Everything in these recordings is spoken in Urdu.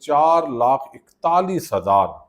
4,41,000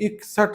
61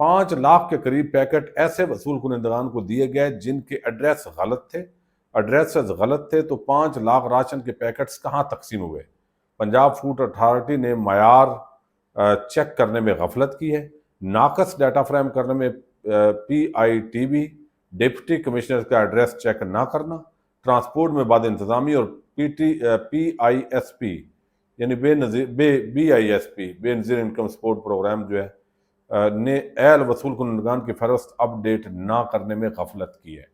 5 لاکھ کے قریب پیکٹ ایسے وصول کنندگان کو دیے گئے جن کے ایڈریس غلط تھے، ایڈریسز غلط تھے، تو 5 لاکھ راشن کے پیکٹس کہاں تقسیم ہوئے؟ پنجاب فوڈ اتھارٹی نے معیار چیک کرنے میں غفلت کی ہے، ناقص ڈیٹا فراہم کرنے میں P I T B, deputy commissioner کا ایڈریس چیک نہ کرنا، ٹرانسپورٹ میں بعد انتظامی اور پی آئی ایس پی یعنی بی آئی ایس پی بے نظیر انکم سپورٹ پروگرام جو ہے نے اہل وصول کنندگان کی فہرست اپ ڈیٹ نہ کرنے میں غفلت کی ہے۔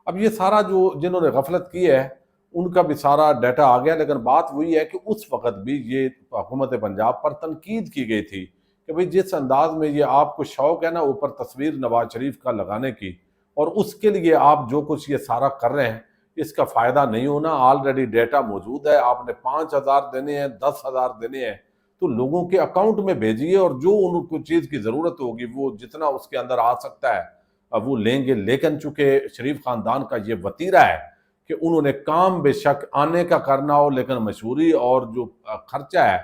اب یہ سارا جو جنہوں نے غفلت کی ہے ان کا بھی سارا ڈیٹا آ گیا، لیکن بات وہی ہے کہ اس وقت بھی یہ حکومت پنجاب پر تنقید کی گئی تھی کہ بھئی جس انداز میں یہ آپ کو شوق ہے نا اوپر تصویر نواز شریف کا لگانے کی، اور اس کے لیے آپ جو کچھ یہ سارا کر رہے ہیں اس کا فائدہ نہیں ہونا، آلریڈی ڈیٹا موجود ہے، آپ نے 5,000 دینے ہیں، 10,000 دینے ہیں تو لوگوں کے اکاؤنٹ میں بھیجیے، اور جو ان کو چیز کی ضرورت ہوگی وہ جتنا اس کے اندر آ سکتا ہے وہ لیں گے۔ لیکن چونکہ شریف خاندان کا یہ وتیرہ ہے کہ انہوں نے کام بے شک آنے کا کرنا ہو، لیکن مشہوری اور جو خرچہ ہے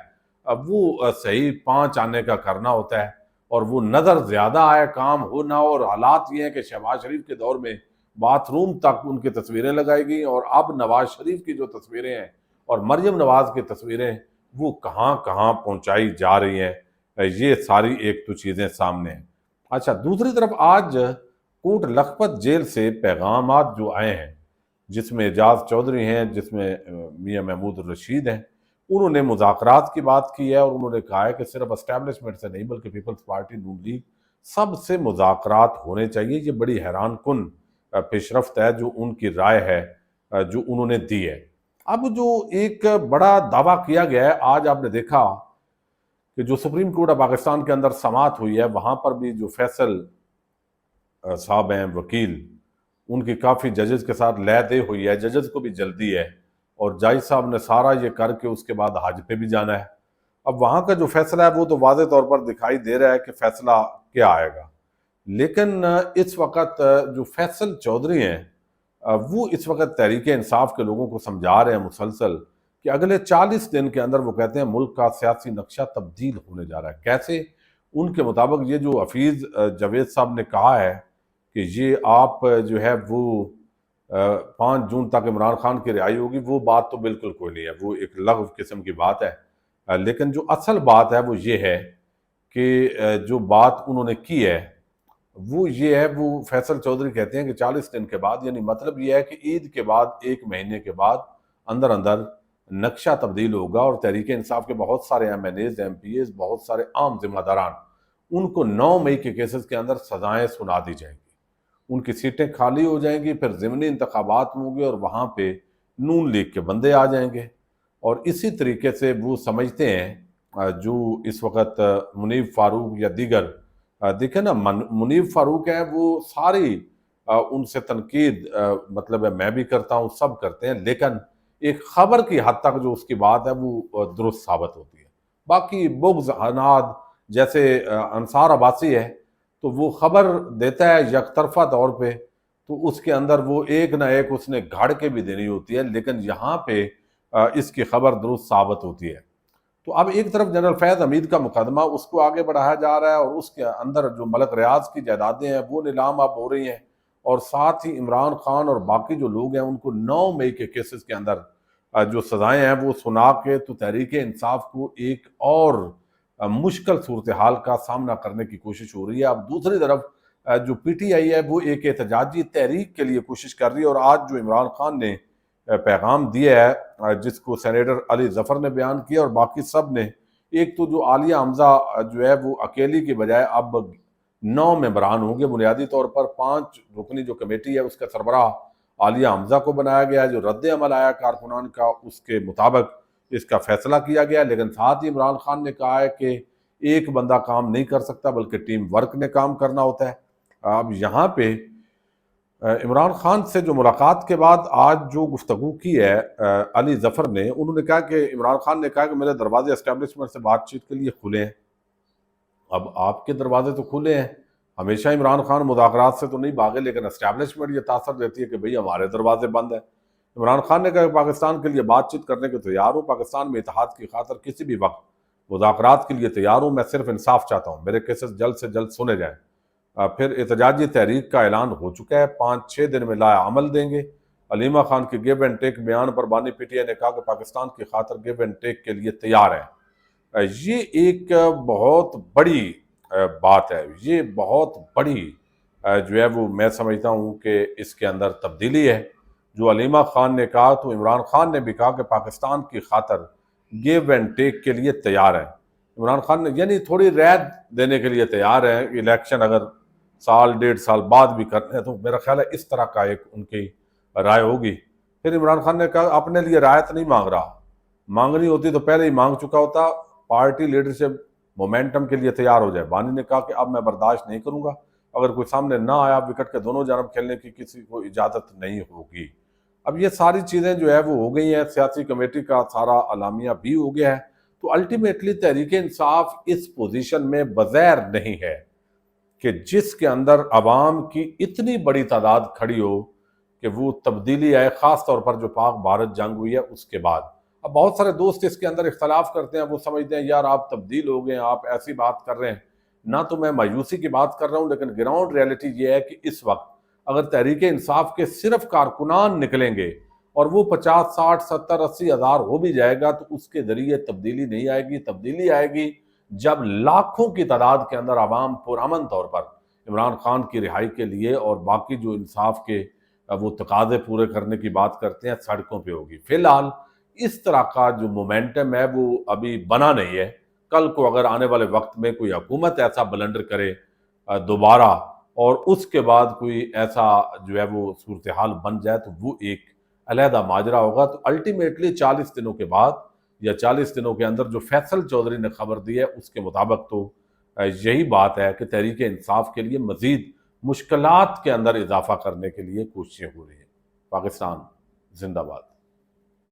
وہ صحیح 5 آنے کا کرنا ہوتا ہے، اور وہ نظر زیادہ آئے کام ہو نہ ہو۔ اور حالات یہ ہیں کہ شہباز شریف کے دور میں باتھ روم تک ان کی تصویریں لگائی گئیں، اور اب نواز شریف کی جو تصویریں ہیں اور مریم نواز کی تصویریں وہ کہاں کہاں پہنچائی جا رہی ہیں، یہ ساری ایک تو چیزیں سامنے ہیں۔ اچھا، دوسری طرف آج کوٹ لکھپت جیل سے پیغامات جو آئے ہیں، جس میں اعجاز چودھری ہیں، جس میں میاں محمود الرشید ہیں، انہوں نے مذاکرات کی بات کی ہے، اور انہوں نے کہا ہے کہ صرف اسٹیبلشمنٹ سے نہیں بلکہ پیپلز پارٹی نون لیگ سب سے مذاکرات ہونے چاہیے۔ یہ بڑی حیران کن پیش رفت ہے جو ان کی رائے ہے جو انہوں نے دی ہے۔ اب جو ایک بڑا دعویٰ کیا گیا ہے، آج آپ نے دیکھا کہ جو سپریم کورٹ آف پاکستان کے اندر سماعت ہوئی ہے وہاں پر بھی جو فیصل صاحب ہیں وکیل، ان کی کافی ججز کے ساتھ لے دے ہوئی ہے، ججز کو بھی جلدی ہے، اور جائی صاحب نے سارا یہ کر کے اس کے بعد حج پہ بھی جانا ہے۔ اب وہاں کا جو فیصلہ ہے وہ تو واضح طور پر دکھائی دے رہا ہے کہ فیصلہ کیا آئے گا، لیکن اس وقت جو فیصل چودھری ہیں وہ اس وقت تحریک انصاف کے لوگوں کو سمجھا رہے ہیں مسلسل کہ اگلے 40 دن کے اندر وہ کہتے ہیں ملک کا سیاسی نقشہ تبدیل ہونے جا رہا ہے۔ کیسے؟ ان کے مطابق یہ جو حفیظ جاوید صاحب نے کہا ہے کہ یہ آپ جو ہے وہ 5 جون تک عمران خان کی رہائی ہوگی، وہ بات تو بالکل کوئی نہیں ہے، وہ ایک لغو قسم کی بات ہے۔ لیکن جو اصل بات ہے وہ یہ ہے کہ جو بات انہوں نے کی ہے وہ یہ ہے، وہ فیصل چودھری کہتے ہیں کہ 40 دن کے بعد، یعنی مطلب یہ ہے کہ عید کے بعد 1 مہینے کے بعد اندر نقشہ تبدیل ہوگا، اور تحریک انصاف کے بہت سارے M N As, M P As, بہت سارے عام ذمہ داران، ان کو 9 مئی کے کیسز کے اندر سزائیں سنا دی جائیں گی، ان کی سیٹیں خالی ہو جائیں گی، پھر ضمنی انتخابات ہوں گے اور وہاں پہ نون لیگ کے بندے آ جائیں گے۔ اور اسی طریقے سے وہ سمجھتے ہیں جو اس وقت منیب فاروق یا دیگر، دیکھیں نا منیب فاروق ہیں، وہ ساری ان سے تنقید مطلب ہے میں بھی کرتا ہوں، سب کرتے ہیں، لیکن ایک خبر کی حد تک جو اس کی بات ہے وہ درست ثابت ہوتی ہے۔ باقی بغض عناد جیسے انصار عباسی ہے تو وہ خبر دیتا ہے یک طرفہ طور پہ، تو اس کے اندر وہ ایک نہ ایک اس نے گھاڑ کے بھی دینی ہوتی ہے، لیکن یہاں پہ اس کی خبر درست ثابت ہوتی ہے۔ تو اب ایک طرف جنرل فیض حمید کا مقدمہ اس کو آگے بڑھایا جا رہا ہے، اور اس کے اندر جو ملک ریاض کی جائیدادیں ہیں وہ نیلام اب ہو رہی ہیں، اور ساتھ ہی عمران خان اور باقی جو لوگ ہیں ان کو 9 مئی کے کیسز کے اندر جو سزائیں ہیں وہ سنا کے تو تحریک انصاف کو ایک اور مشکل صورتحال کا سامنا کرنے کی کوشش ہو رہی ہے۔ اب دوسری طرف جو پی ٹی آئی ہے وہ ایک احتجاجی تحریک کے لیے کوشش کر رہی ہے، اور آج جو عمران خان نے پیغام دیا ہے جس کو سینیٹر علی ظفر نے بیان کیا اور باقی سب نے، ایک تو جو عالیہ حمزہ جو ہے وہ اکیلی کی بجائے اب 9 ممبران ہوں گے، بنیادی طور پر 5 رکنی جو کمیٹی ہے اس کا سربراہ عالیہ حمزہ کو بنایا گیا ہے، جو رد عمل آیا کارکنان کا اس کے مطابق اس کا فیصلہ کیا گیا، لیکن ساتھ ہی عمران خان نے کہا ہے کہ ایک بندہ کام نہیں کر سکتا بلکہ ٹیم ورک نے کام کرنا ہوتا ہے۔ اب یہاں پہ عمران خان سے جو ملاقات کے بعد آج جو گفتگو کی ہے علی ظفر نے، انہوں نے کہا کہ عمران خان نے کہا کہ میرے دروازے اسٹیبلشمنٹ سے بات چیت کے لیے کھلے ہیں۔ اب آپ کے دروازے تو کھلے ہیں، ہمیشہ عمران خان مذاکرات سے تو نہیں بھاگے، لیکن اسٹیبلشمنٹ یہ تاثر دیتی ہے کہ بھئی ہمارے دروازے بند ہیں۔ عمران خان نے کہا کہ پاکستان کے لیے بات چیت کرنے کے تیار ہوں، پاکستان میں اتحاد کی خاطر کسی بھی وقت مذاکرات کے لیے تیار ہوں، میں صرف انصاف چاہتا ہوں، میرے کیسز جلد سے جلد سنے جائیں۔ پھر احتجاجی تحریک کا اعلان ہو چکا ہے، 5-6 دن میں لا عمل دیں گے۔ علیمہ خان کے گیو اینڈ ٹیک بیان پر بانی پی ٹی آئی نے کہا کہ پاکستان کی خاطر گیو اینڈ ٹیک کے لیے تیار ہے۔ یہ ایک بہت بڑی بات ہے، یہ بہت بڑی جو ہے وہ میں سمجھتا ہوں کہ اس کے اندر تبدیلی ہے۔ جو علیمہ خان نے کہا تو عمران خان نے بھی کہا کہ پاکستان کی خاطر گیو اینڈ ٹیک کے لیے تیار ہے۔ عمران خان نے یعنی تھوڑی رعایت دینے کے لیے تیار ہے، الیکشن اگر سال 1.5 سال بعد بھی کرتے ہیں تو میرا خیال ہے اس طرح کا ایک ان کی رائے ہوگی۔ پھر عمران خان نے کہا اپنے لیے رعایت نہیں مانگ رہا، مانگنی ہوتی تو پہلے ہی مانگ چکا ہوتا، پارٹی لیڈرشپ مومنٹم کے لیے تیار ہو جائے۔ بانی نے کہا کہ اب میں برداشت نہیں کروں گا، اگر کوئی سامنے نہ آیا وکٹ کے دونوں جانب کھیلنے کی کسی کو اجازت نہیں ہوگی۔ اب یہ ساری چیزیں جو ہے وہ ہو گئی ہیں، سیاسی کمیٹی کا سارا اعلامیہ بھی ہو گیا ہے، تو الٹیمیٹلی تحریک انصاف اس پوزیشن میں بغیر نہیں ہے کہ جس کے اندر عوام کی اتنی بڑی تعداد کھڑی ہو کہ وہ تبدیلی آئے، خاص طور پر جو پاک بھارت جنگ ہوئی ہے اس کے بعد۔ اب بہت سارے دوست اس کے اندر اختلاف کرتے ہیں، وہ سمجھتے ہیں یار آپ تبدیل ہو گئے ہیں، آپ ایسی بات کر رہے ہیں۔ نہ تو میں مایوسی کی بات کر رہا ہوں، لیکن گراؤنڈ ریئلٹی یہ ہے کہ اس وقت اگر تحریک انصاف کے صرف کارکنان نکلیں گے اور وہ 50 60 70 80 ہزار ہو بھی جائے گا تو اس کے ذریعے تبدیلی نہیں آئے گی۔ تبدیلی آئے گی جب لاکھوں کی تعداد کے اندر عوام پرامن طور پر عمران خان کی رہائی کے لیے اور باقی جو انصاف کے وہ تقاضے پورے کرنے کی بات کرتے ہیں سڑکوں پہ ہوگی۔ فی الحال اس طرح کا جو مومنٹم ہے وہ ابھی بنا نہیں ہے۔ کل کو اگر آنے والے وقت میں کوئی حکومت ایسا بلنڈر کرے دوبارہ اور اس کے بعد کوئی ایسا جو ہے وہ صورتحال بن جائے تو وہ ایک علیحدہ ماجرا ہوگا۔ تو الٹیمیٹلی 40 دنوں کے بعد یا 40 دنوں کے اندر جو فیصل چودھری نے خبر دی ہے اس کے مطابق تو یہی بات ہے کہ تحریک انصاف کے لیے مزید مشکلات کے اندر اضافہ کرنے کے لیے کوششیں ہو رہی ہیں۔ پاکستان زندہ باد۔